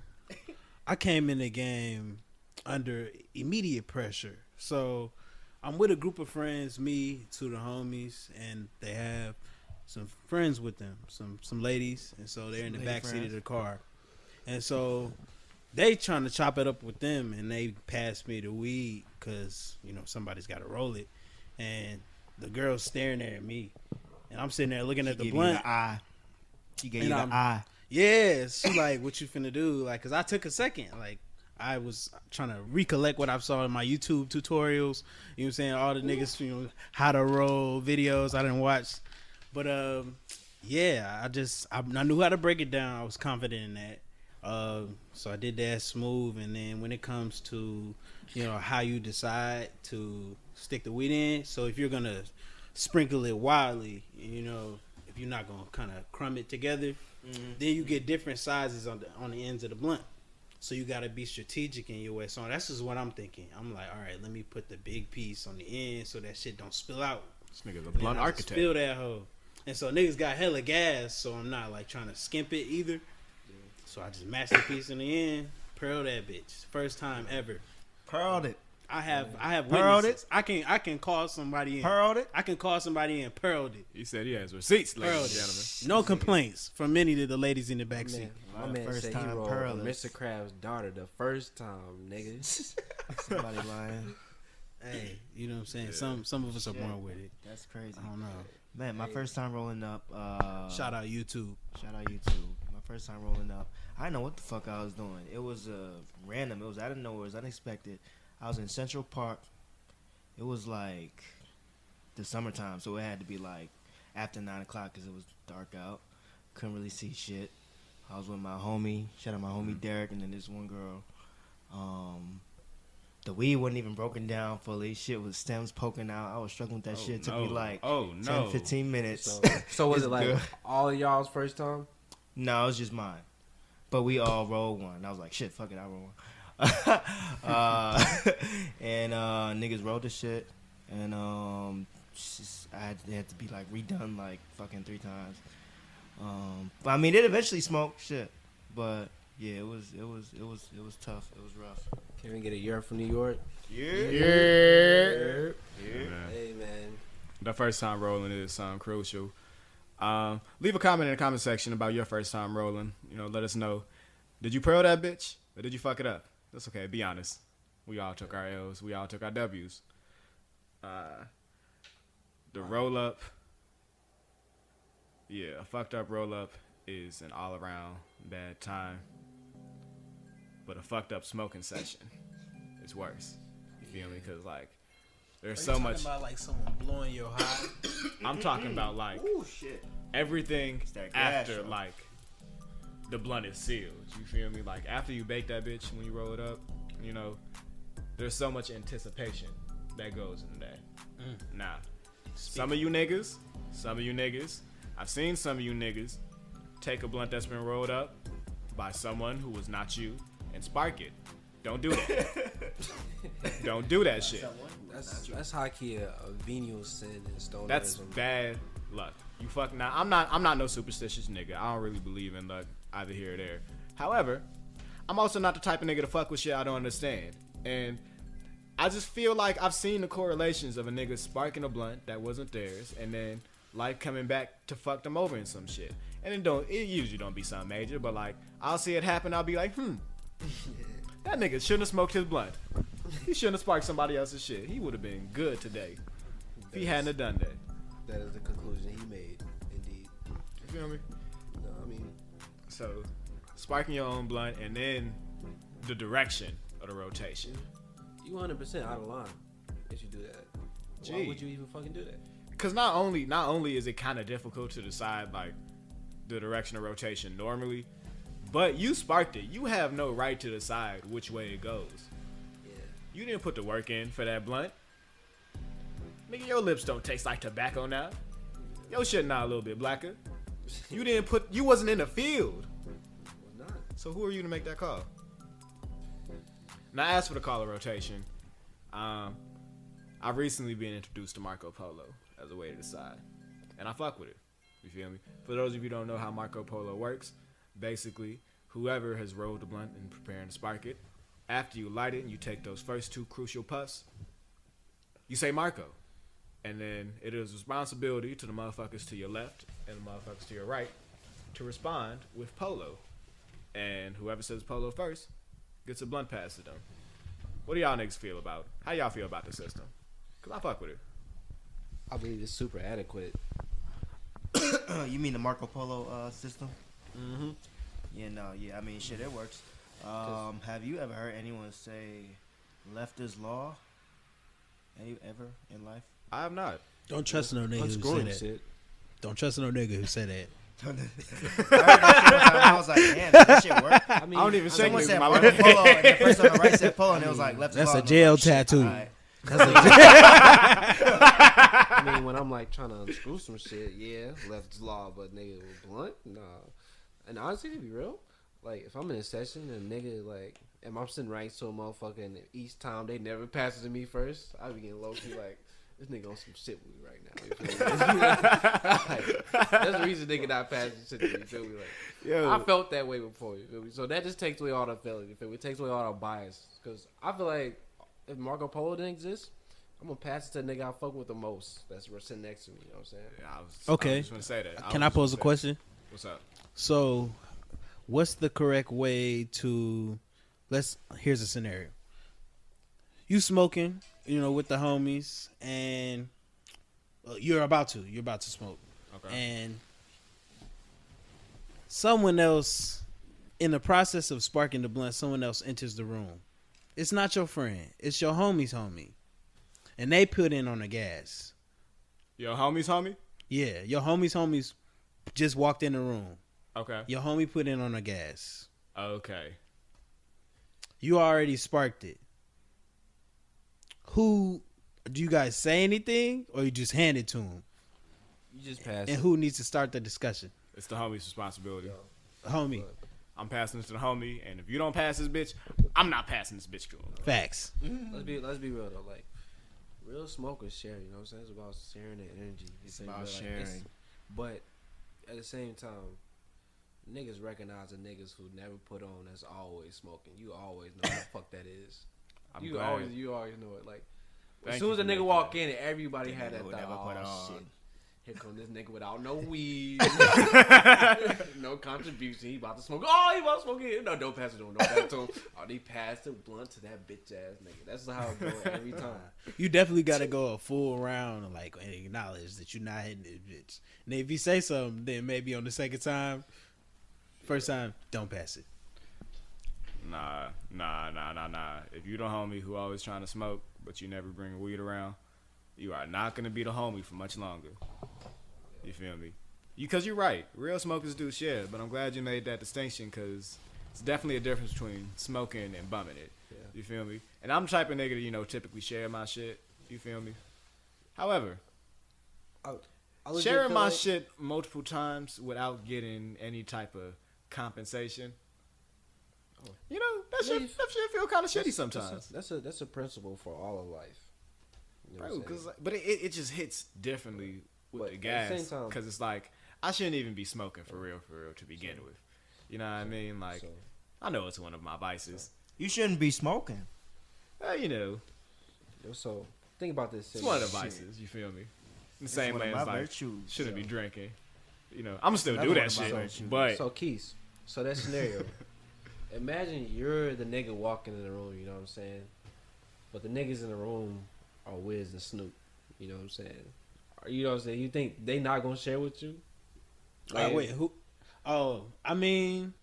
Speaker 5: I came in the game under immediate pressure. So, I'm with a group of friends, me, two of the homies, and they have some friends with them, some ladies, and so they're in the
Speaker 6: Lady
Speaker 5: back seat
Speaker 6: friends.
Speaker 5: of the car, and so they trying to chop it up with them, and they passed me the weed because somebody's got to roll it, and the girl's staring there at me, and I'm sitting there looking at the
Speaker 6: Give
Speaker 5: blunt.
Speaker 6: you the eye. She gave you
Speaker 5: And
Speaker 6: the eye.
Speaker 5: Yeah, she like, what you finna do? Like, cause I took a second. Like, I was trying to recollect what I saw in my YouTube tutorials. You know what I'm saying? All the niggas, how to roll videos I didn't watch. But yeah, I knew how to break it down. I was confident in that. So I did that smooth. And then when it comes to how you decide to stick the weed in, so if you're gonna sprinkle it wildly, if you're not gonna kind of crumb it together, then you get different sizes on the ends of the blunt. So you gotta be strategic in your way. So that's just what I'm thinking. I'm like, all right, let me put the big piece on the end so that shit don't spill out.
Speaker 1: This nigga's a blunt architect.
Speaker 5: Spill that hoe. And so niggas got hella gas, so I'm not like trying to skimp it either. So I just mashed the piece in the end, pearl that bitch. First time ever.
Speaker 6: Pearled it.
Speaker 5: I have
Speaker 6: Pearled
Speaker 5: witnesses. I can call somebody in.
Speaker 6: Pearled it.
Speaker 5: I can call somebody in. Pearled it.
Speaker 1: He said he has receipts, ladies
Speaker 5: Pearled
Speaker 1: and
Speaker 5: it.
Speaker 1: gentlemen.
Speaker 5: No complaints from any of the ladies in the backseat.
Speaker 3: My man
Speaker 6: First
Speaker 3: said he
Speaker 6: time
Speaker 3: rolled
Speaker 6: pearlers.
Speaker 3: Mr. Krabs' daughter the first time, nigga.
Speaker 6: Somebody lying.
Speaker 5: Hey, you know what I'm saying? Some of us are born with it.
Speaker 6: That's crazy.
Speaker 5: I don't know.
Speaker 6: Man, my first time rolling up.
Speaker 5: Shout out YouTube.
Speaker 6: Shout out YouTube. My first time rolling up. I didn't know what the fuck I was doing. It was random. It was out of nowhere. It was unexpected. I was in Central Park. It was like the summertime, so it had to be like after 9 o'clock because it was dark out. Couldn't really see shit. I was with my homie. Shout out my homie Derek, and then this one girl. The weed wasn't even broken down fully. Shit was stems poking out. I was struggling with that shit. It took me like 10, 15 minutes.
Speaker 3: So was
Speaker 6: It's
Speaker 3: it like
Speaker 6: good.
Speaker 3: all of y'all's first time?
Speaker 6: No, it was just mine. But we all rolled one. I was like, shit, fuck it, I roll one. And niggas rolled the shit. And I had to be like redone like fucking 3 times. But I mean, it eventually smoked shit. But yeah, it was tough. It was rough.
Speaker 3: Can we get a year from New York?
Speaker 1: Yeah.
Speaker 3: Hey man,
Speaker 1: The first time rolling is crucial. Leave a comment in the comment section about your first time rolling. Let us know. Did you pearl that bitch or did you fuck it up? That's okay. Be honest. We all took our L's. We all took our W's. The roll up. Yeah, a fucked up roll up is an all around bad time. But a fucked up smoking session is worse. You feel me? Because like, there's so much.
Speaker 5: About like someone blowing your high.
Speaker 1: I'm talking about like everything
Speaker 6: that gas,
Speaker 1: after
Speaker 6: bro.
Speaker 1: like the blunt is sealed. You feel me? Like after you bake that bitch, when you roll it up, there's so much anticipation that goes into that. Now, some of you niggas, I've seen some of you niggas take a blunt that's been rolled up by someone who was not you and spark it. Don't do that. Don't do that shit.
Speaker 3: that's high key a venial sin and stonerism.
Speaker 1: That's bad luck. You fuck now. I'm not no superstitious nigga. I don't really believe in luck either here or there. However, I'm also not the type of nigga to fuck with shit I don't understand. And I just feel like I've seen the correlations of a nigga sparking a blunt that wasn't theirs, and then life coming back to fuck them over in some shit. And it usually don't be something major, but like I'll see it happen. I'll be like, that nigga shouldn't have smoked his blunt. He shouldn't have sparked somebody else's shit. He would have been good today if he hadn't have done that.
Speaker 3: That is the conclusion he made, indeed.
Speaker 1: You feel me?
Speaker 3: No, I mean,
Speaker 1: So, sparking your own blunt and then the direction of the rotation.
Speaker 3: you 100% out of line if you do that. Why
Speaker 1: Gee.
Speaker 3: would you even fucking do that?
Speaker 1: Because not only is it kind of difficult to decide like the direction of rotation normally, but you sparked it. You have no right to decide which way it goes.
Speaker 3: Yeah.
Speaker 1: You didn't put the work in for that blunt. Nigga, your lips don't taste like tobacco now. Your shit now a little bit blacker. You wasn't in the field.
Speaker 3: Well, not.
Speaker 1: So who are you to make that call? Now as for the call of rotation, I've recently been introduced to Marco Polo as a way to decide. And I fuck with it. You feel me? For those of you who don't know how Marco Polo works, basically, whoever has rolled the blunt and preparing to spark it, after you light it and you take those first 2 crucial puffs, you say Marco. And then it is responsibility to the motherfuckers to your left and the motherfuckers to your right to respond with Polo. And whoever says Polo first gets a blunt pass to them. What do y'all niggas feel about? How y'all feel about the system? Because I fuck with it.
Speaker 3: I believe it's super adequate.
Speaker 6: You mean the Marco Polo system?
Speaker 3: Mm-hmm.
Speaker 6: Yeah, I mean, shit, it works. Have you ever heard anyone say left is law? Ever in life?
Speaker 1: I have not.
Speaker 5: Don't trust no nigga who said that. Don't trust no nigga who said that.
Speaker 6: I heard that shit one time, I was like, damn, does that shit work?
Speaker 3: I mean,
Speaker 1: I don't even shake
Speaker 6: Someone
Speaker 1: niggas
Speaker 6: said
Speaker 1: my
Speaker 6: Marco
Speaker 1: life.
Speaker 6: Polo, and the person on the right said Polo, and it was like left is
Speaker 5: That's
Speaker 6: law.
Speaker 5: a
Speaker 6: and I
Speaker 5: jail
Speaker 6: was like, shit,
Speaker 5: tattoo.
Speaker 6: alright.
Speaker 3: I mean, when I'm like trying to unscrew some shit, yeah, left's law, but nigga with blunt, nah. And honestly, to be real, like if I'm in a session and nigga like, and I'm sitting right to a motherfucker, and each time they never pass it to me first, I be getting low key like, this nigga on some shit with me right now. You feel me? Like, that's the reason nigga not passing shit to me. You feel me? Like,
Speaker 1: Yo.
Speaker 3: I felt that way before. You feel me? So that just takes away all the feeling. You feel me? It takes away all the bias. Because I feel like if Marco Polo didn't exist, I'm gonna pass it to the nigga I fuck with the most. That's sitting next to me. You know what I'm saying?
Speaker 1: Yeah, I was
Speaker 5: Okay.
Speaker 1: just gonna say that.
Speaker 5: Can I pose a question?
Speaker 1: What's up?
Speaker 5: So, what's the correct way to? Here's a scenario. You smoking, with the homies, and you're about to smoke,
Speaker 1: Okay.
Speaker 5: and someone else, in the process of sparking the blunt, someone else enters the room. It's not your friend. It's your homie's homie, and they put in on the gas.
Speaker 1: Yo, homie?
Speaker 5: Yeah, your homies just walked in the room.
Speaker 1: Okay.
Speaker 5: Your homie put in on the gas.
Speaker 1: Okay.
Speaker 5: You already sparked it. Who do you guys say anything, or you just hand it to him?
Speaker 3: You just pass
Speaker 5: And
Speaker 3: it.
Speaker 5: who needs to start the discussion?
Speaker 1: It's the homie's responsibility.
Speaker 5: Homie.
Speaker 1: I'm passing this to the homie, and if you don't pass this bitch, I'm not passing this bitch to him.
Speaker 5: Facts.
Speaker 3: Let's be real though. Like, real smokers share. You know what I'm saying? It's about sharing their energy.
Speaker 6: It's about sharing.
Speaker 3: But at the same time, niggas recognize the niggas who never put on that's always smoking. You always know what the fuck that is. You
Speaker 1: glad.
Speaker 3: always know it. Like, as
Speaker 1: Thank
Speaker 3: soon
Speaker 1: you
Speaker 3: as a
Speaker 1: for
Speaker 3: nigga
Speaker 1: making
Speaker 3: walk
Speaker 1: that.
Speaker 3: in, and everybody had that
Speaker 6: Who
Speaker 3: thought.
Speaker 6: never put
Speaker 3: Oh
Speaker 6: on.
Speaker 3: shit! Here come this nigga without no weed, no contribution. He about to smoke. Oh, he about to smoke it. No, don't pass it to him. Don't pass it to him. Oh, they passed the blunt to that bitch ass nigga. That's how it goes every time.
Speaker 5: You definitely got to go a full round and acknowledge that you're not hitting this bitch. And if you say something, then maybe on the second time, first time, don't pass it.
Speaker 1: Nah. If you the homie who always trying to smoke, but you never bring weed around, you are not gonna be the homie for much longer. You feel me? Because you're right. Real smokers do share, but I'm glad you made that distinction because it's definitely a difference between smoking and bumming it.
Speaker 3: Yeah.
Speaker 1: You feel me? And I'm the type of nigga to, typically share my shit. You feel me? However,
Speaker 3: I legit
Speaker 1: sharing
Speaker 3: feel
Speaker 1: my
Speaker 3: like-
Speaker 1: shit multiple times without getting any type of compensation, that shit feel kind of shitty sometimes.
Speaker 3: That's a principle for all of life. You know what
Speaker 1: Bro,
Speaker 3: I'm saying?
Speaker 1: but it just hits differently with
Speaker 3: But
Speaker 1: the
Speaker 3: at
Speaker 1: gas
Speaker 3: the same time-
Speaker 1: because it's like I shouldn't even be smoking for real to begin with. You know what I mean? Like
Speaker 3: So-
Speaker 1: I know it's one of my vices.
Speaker 6: You shouldn't be smoking.
Speaker 3: So think about this.
Speaker 1: It's one of the vices. You feel me? In the same
Speaker 6: one
Speaker 1: way
Speaker 6: of
Speaker 1: as
Speaker 6: my
Speaker 1: like
Speaker 6: virtues,
Speaker 1: shouldn't be
Speaker 6: so.
Speaker 1: drinking. I'm gonna still
Speaker 6: Another
Speaker 1: do
Speaker 6: one
Speaker 1: that
Speaker 6: of my
Speaker 1: shit,
Speaker 6: virtues.
Speaker 1: but
Speaker 3: So Keys, so that scenario, imagine you're the nigga walking in the room, you know what I'm saying? But the niggas in the room are Wiz and Snoop, you know what I'm saying? You know what I'm saying? You think they not gonna share with you?
Speaker 5: Wait, who? Oh, I mean,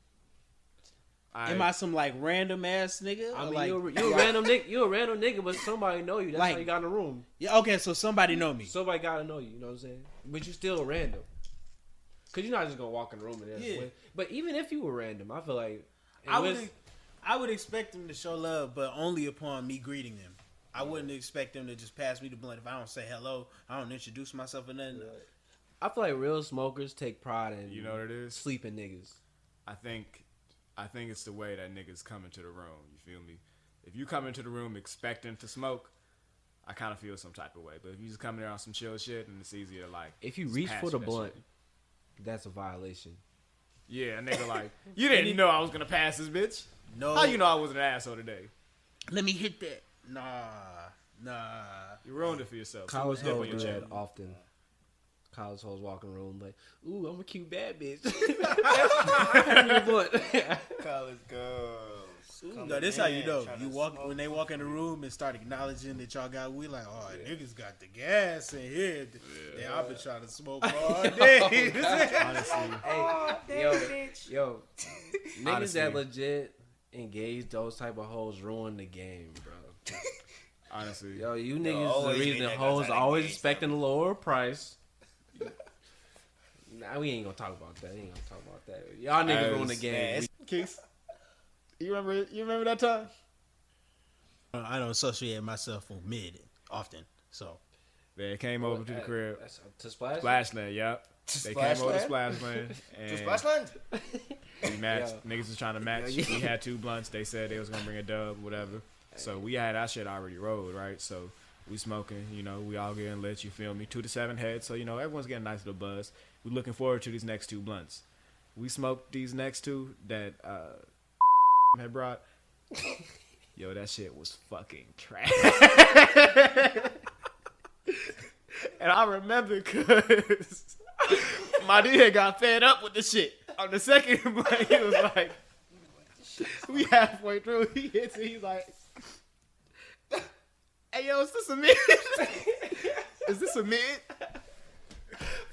Speaker 5: am I some random ass nigga?
Speaker 3: I
Speaker 5: Or,
Speaker 3: mean, you a random nigga. You a random nigga, but somebody know you. That's
Speaker 5: Like-
Speaker 3: how you got in the room.
Speaker 5: Yeah, okay, so somebody know me.
Speaker 3: Somebody gotta know you. You know what I'm saying? But you still random. Cause you're not just gonna walk in the room and
Speaker 5: Yeah.
Speaker 3: But even if you were random, I feel like
Speaker 5: I would expect them to show love, but only upon me greeting them. I wouldn't expect them to just pass me the blunt if I don't say hello. I don't introduce myself or nothing.
Speaker 3: I feel like real smokers take pride in
Speaker 1: you know what it is?
Speaker 3: sleeping niggas.
Speaker 1: I think it's the way that niggas come into the room. You feel me? If you come into the room expecting to smoke, I kind of feel some type of way. But if you just come there on some chill shit, and it's easier to
Speaker 3: If you
Speaker 1: just
Speaker 3: reach
Speaker 1: pass
Speaker 3: for the
Speaker 1: that
Speaker 3: blunt,
Speaker 1: shit.
Speaker 3: That's a violation.
Speaker 1: Yeah, a nigga like, you didn't know I was gonna pass this bitch.
Speaker 5: No.
Speaker 1: How you know I was an asshole today?
Speaker 5: Let me hit that. Nah.
Speaker 1: You ruined it for yourself.
Speaker 3: College
Speaker 1: Dip on
Speaker 3: hoes
Speaker 1: your
Speaker 3: do
Speaker 1: channel.
Speaker 3: that often. College hoes walk in the room like, ooh, I'm a cute bad bitch.
Speaker 6: College girls.
Speaker 5: No, this how you know. You walk when they walk in the room and start acknowledging that y'all got weed. Like, oh, niggas got the gas in here. Yeah, I've been trying to smoke all day.
Speaker 1: Honestly,
Speaker 3: yo, niggas
Speaker 1: Honestly.
Speaker 3: that legit engage those type of hoes ruin the game, bro.
Speaker 1: honestly,
Speaker 3: Yo, you niggas the
Speaker 6: always
Speaker 3: reason
Speaker 6: be
Speaker 3: the
Speaker 6: niggas
Speaker 3: hoes
Speaker 6: that
Speaker 3: always
Speaker 6: engage
Speaker 3: expecting a lower price. Nah, we ain't gonna talk about that. Y'all niggas ruin the game.
Speaker 1: Keith, you remember that time?
Speaker 5: I don't associate myself with mid often. So
Speaker 1: They came over to the crib.
Speaker 3: That's to Splash.
Speaker 1: Splashland, yep. They came over to Splashland.
Speaker 6: To
Speaker 1: And
Speaker 6: Splashland?
Speaker 1: we matched. Niggas was trying to match.
Speaker 3: Yo,
Speaker 1: We had 2 blunts. They said they was gonna bring a dub, whatever. So we had our shit already rolled, right? So we smoking, we all getting lit, you feel me? 2 to 7 heads, so everyone's getting a nice little buzz. We looking forward to these next 2 blunts. We smoked these next 2 that had brought. Yo, that shit was fucking trash. And I remember because my dude got fed up with the shit. On the second blunt, he was like, we halfway through, he hits it, he's like, hey, yo, is this a mid? Is this a mid?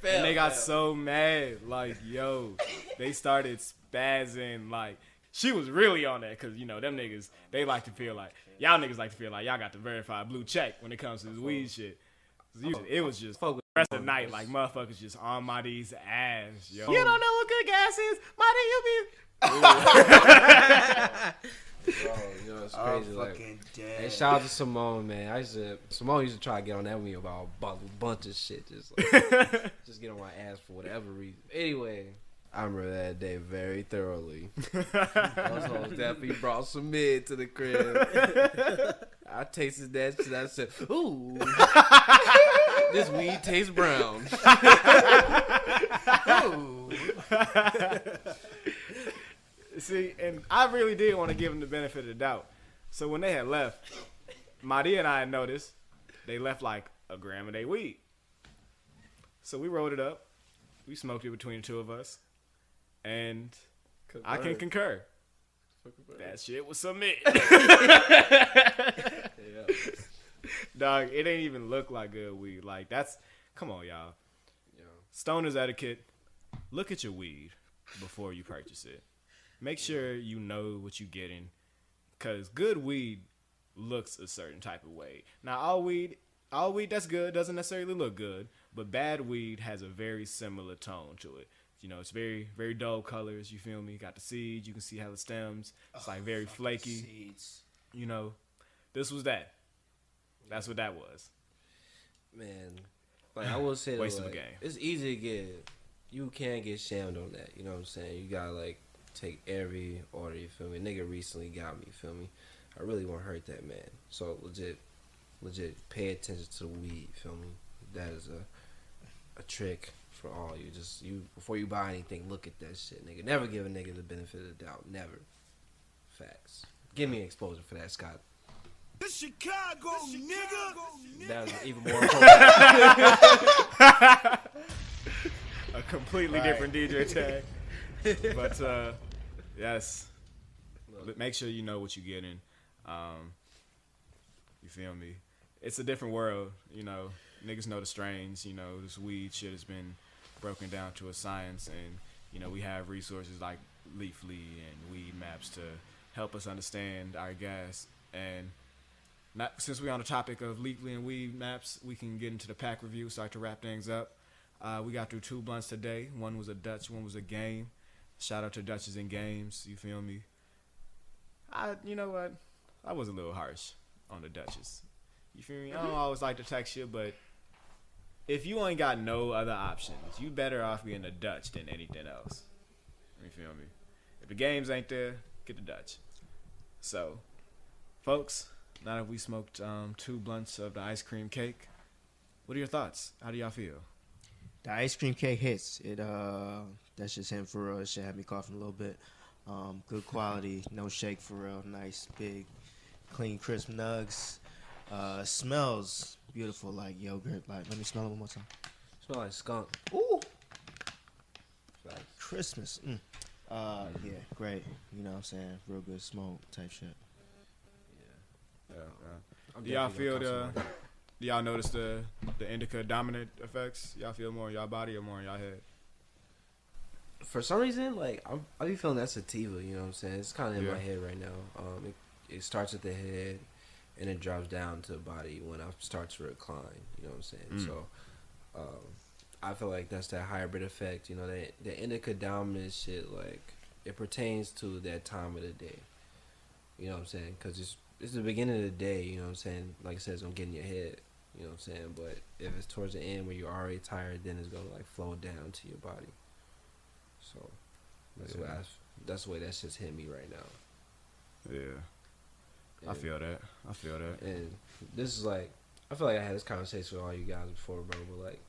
Speaker 1: And they got so mad. Like, yo, they started spazzing. Like, she was really on that because, them niggas, they like to feel like, y'all niggas like to feel like y'all got the verified blue check when it comes to this weed shit. It was just the rest of the night, like, motherfuckers just on my D's ass, yo. You don't know what good gas is? My D, you be...
Speaker 3: Bro, it's crazy.
Speaker 6: Fucking dead.
Speaker 3: Hey, shout out to Simone, man. Simone used to try to get on that with me about a bunch of shit. Just get on my ass for whatever reason. Anyway, I remember that day very thoroughly. Those hoes definitely brought some mid to the crib. I tasted that shit. I said, ooh, this weed tastes brown. Ooh.
Speaker 1: See, and I really did want to give them the benefit of the doubt. So when they had left, Madia and I had noticed they left like a gram of their weed. So we rolled it up. We smoked it between the 2 of us. And I can concur. That shit was some mid. Dog, it ain't even look like good weed. Like, come on, y'all. Stoner's etiquette. Look at your weed before you purchase it. Make sure you know what you're getting, because good weed looks a certain type of way. Now, all weed that's good doesn't necessarily look good, but bad weed has a very similar tone to it. It's very, very dull colors, you feel me? Got the seeds, you can see how the stems, it's like very flaky.
Speaker 6: Seeds.
Speaker 1: This was that. That's what that was.
Speaker 3: Man, like I will say,
Speaker 1: Waste
Speaker 3: though,
Speaker 1: of a
Speaker 3: like,
Speaker 1: game.
Speaker 3: it's easy to get. You can't get shammed on that. You know what I'm saying? You gotta take every order. You feel me? Nigga recently got me. You feel me? I really won't hurt that man. So legit, pay attention to the weed. You feel me? That is a trick for all you. Before you buy anything, look at that shit, nigga. Never give a nigga the benefit of the doubt. Never. Facts. Give me exposure for that, Scott.
Speaker 4: This Chicago, nigga.
Speaker 3: That was even more important.
Speaker 1: A completely different DJ tag. But, yes. Make sure you know what you're getting. You feel me? It's a different world, Niggas know the strains, this weed shit has been broken down to a science, and, we have resources like Leafly and Weed Maps to help us understand our gas. And since we're on the topic of Leafly and Weed Maps, we can get into the pack review, start to wrap things up. We got through 2 blunts today. One was a Dutch, one was a game. Shout out to Dutches and Games, you feel me? You know what? I was a little harsh on the Dutches. You feel me? I don't always like to text you, but if you ain't got no other options, you better off getting a Dutch than anything else. You feel me? If the games ain't there, get the Dutch. So, folks, now that we smoked 2 blunts of the ice cream cake, what are your thoughts? How do y'all feel?
Speaker 6: The ice cream cake hits. That's just him for real. It should have me coughing a little bit. Good quality, no shake for real. Nice, big, clean, crisp nugs. Smells beautiful like yogurt. Like, let me smell it one more time.
Speaker 3: Smell like skunk.
Speaker 6: Ooh. Christmas. Yeah, great. You know what I'm saying? Real good smoke type shit.
Speaker 1: Do y'all feel do y'all notice the indica dominant effects? Y'all feel more in y'all body or more in y'all head?
Speaker 3: For some reason, like I be feeling that sativa. You know what I'm saying? It's kind of in my head right now. It starts at the head and it drops down to the body when I start to recline. You know what I'm saying? So, I feel like that's that hybrid effect. You know, the indica dominant shit. Like it pertains to that time of the day. You know what I'm saying? Because it's the beginning of the day. You know what I'm saying? Like I said, it's gonna get in your head. You know what I'm saying? But if it's towards the end where you're already tired, then it's gonna like flow down to your body. So that's the way that shit's hitting me right now.
Speaker 1: Yeah.
Speaker 3: And,
Speaker 1: I feel that.
Speaker 3: And this is like, I feel like I had this conversation with all you guys before, bro. But like,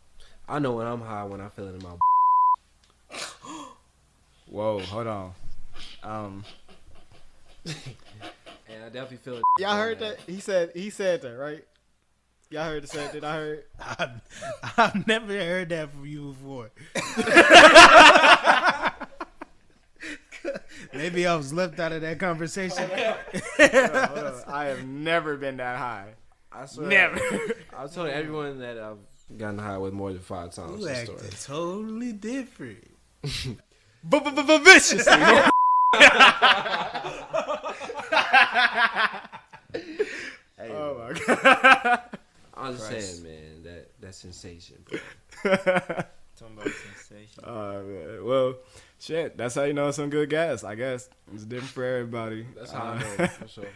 Speaker 3: I know when I'm high when I feel it in my.
Speaker 1: Whoa, hold on.
Speaker 3: And I definitely feel it.
Speaker 1: Y'all heard that? He said that, right? Y'all heard the same thing I heard?
Speaker 5: I've never heard that from you before. Maybe I was left out of that conversation.
Speaker 1: Hold on. I have never been that high.
Speaker 3: I swear.
Speaker 1: Never.
Speaker 3: I told everyone that I've gotten high with more than 5 times.
Speaker 5: You acted totally different.
Speaker 1: Viciously. Oh my god.
Speaker 3: I'm just saying, man, that sensation, bro.
Speaker 6: Talking about sensation.
Speaker 1: Man. Well, shit. That's how you know it's some good gas, I guess. It's different for everybody.
Speaker 3: That's how I know, for sure.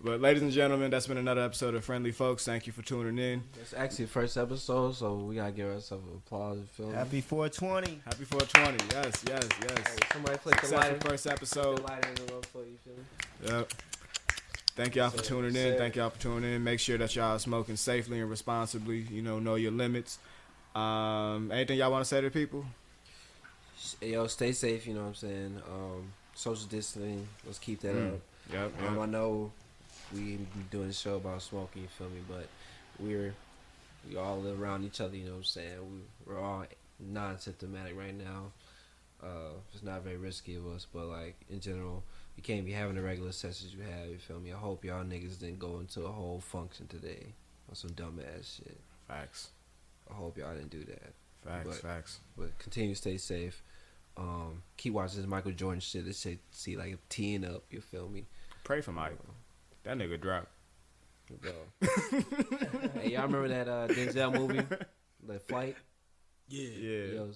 Speaker 1: But ladies and gentlemen, that's been another episode of Friendly Folks. Thank you for tuning in.
Speaker 3: It's actually the first episode, so we gotta give ourselves an applause. Feel me?
Speaker 6: Happy 420.
Speaker 1: Happy 420. Yes.
Speaker 3: Hey, somebody flick the
Speaker 1: Successful
Speaker 3: lighter.
Speaker 1: first episode.
Speaker 3: The lighter in the room for you, feel me?
Speaker 1: Yep. Thank y'all for tuning in. Make sure that y'all are smoking safely and responsibly. You know your limits. Anything y'all want to say to people?
Speaker 3: Hey, yo, stay safe. You know what I'm saying? Social distancing. Let's keep that up.
Speaker 1: Yep.
Speaker 3: I know we been doing a show about smoking. You feel me? But we all live around each other. You know what I'm saying? We're all non-symptomatic right now. It's not very risky of us, but like in general, you can't be having the regular sessions you have. You feel me? I hope y'all niggas didn't go into a whole function today on some dumb ass shit.
Speaker 1: Facts.
Speaker 3: I hope y'all didn't do that.
Speaker 1: Facts.
Speaker 3: But continue to stay safe. Keep watching this Michael Jordan shit. This shit see like teeing up. You feel me?
Speaker 1: Pray for Mike. That nigga dropped.
Speaker 3: Bro. Hey, y'all remember that Denzel movie, The Flight?
Speaker 5: Yeah.
Speaker 3: Yo,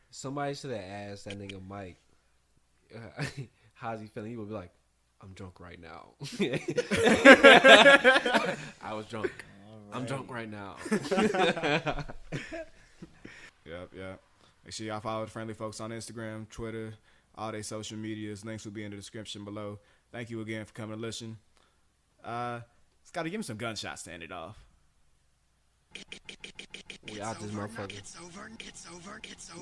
Speaker 3: somebody should have asked that nigga Mike, how's he feeling? He would be like, I'm drunk right now. I was drunk. Right. I'm drunk right now.
Speaker 1: Yep. Make sure y'all follow the Friendly Folks on Instagram, Twitter, all their social medias. Links will be in the description below. Thank you again for coming to listen. Scotty, give me some gunshots to end it off.
Speaker 3: We out this motherfucker.
Speaker 4: It's over.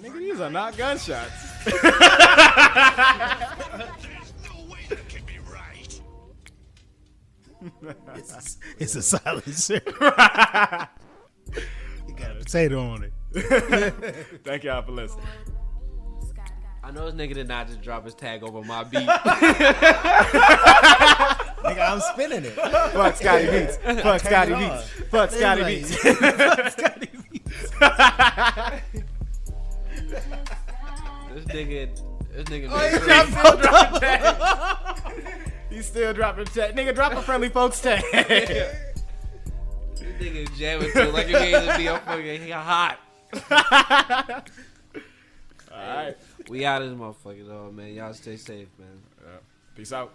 Speaker 1: Nigga, these are not gunshots.
Speaker 4: There's no way that can be right.
Speaker 5: It's a silencer. You got a potato on it.
Speaker 1: Thank y'all for listening.
Speaker 3: I know this nigga did not just drop his tag over my beat.
Speaker 6: Nigga, I'm spinning it.
Speaker 1: Fuck Scotty Beats. Fuck Scotty Beats. Fuck Scotty Beats.
Speaker 3: This nigga.
Speaker 1: He's still dropping tag. Nigga, drop a Friendly Folks tag.
Speaker 3: This nigga jamming to like you ain't to be up fucking hot.
Speaker 1: Alright.
Speaker 3: We out of this motherfucker though, man. Y'all stay safe, man.
Speaker 1: Peace out.